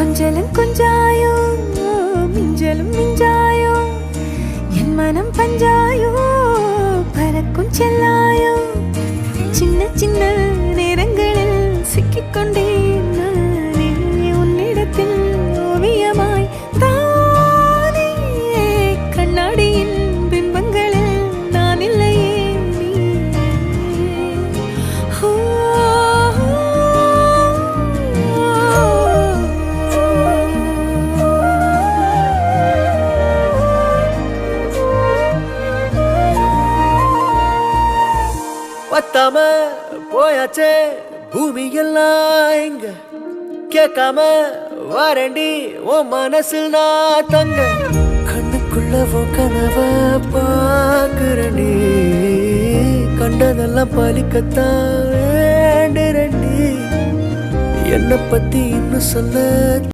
கொஞ்சலும் கொஞ்சாயோ மிஞ்சலும் மிஞ்சாயோ என் மனம் பஞ்சாயோ பறக்கும் செல்லாயோ சின்ன சின்ன நேரங்களில் சிக்கிக்கொண்டேன் நானே உன்னிடத்தில் ஓவியமாய் தானே கண்ணாடியின் பிம்பங்களில் நான் இல்லையே பத்தாம போயாச்சே பூமி எல்லாம் இங்க கேட்காம வாரண்டி உன் மனசில் நான் தங்க கண்ணுக்குள்ள உன் கனவ பாக்குறண்டி கண்டதெல்லாம் பலிக்கத்தான் வேண்டுறண்டி என்னை பத்தி இன்னும் சொல்ல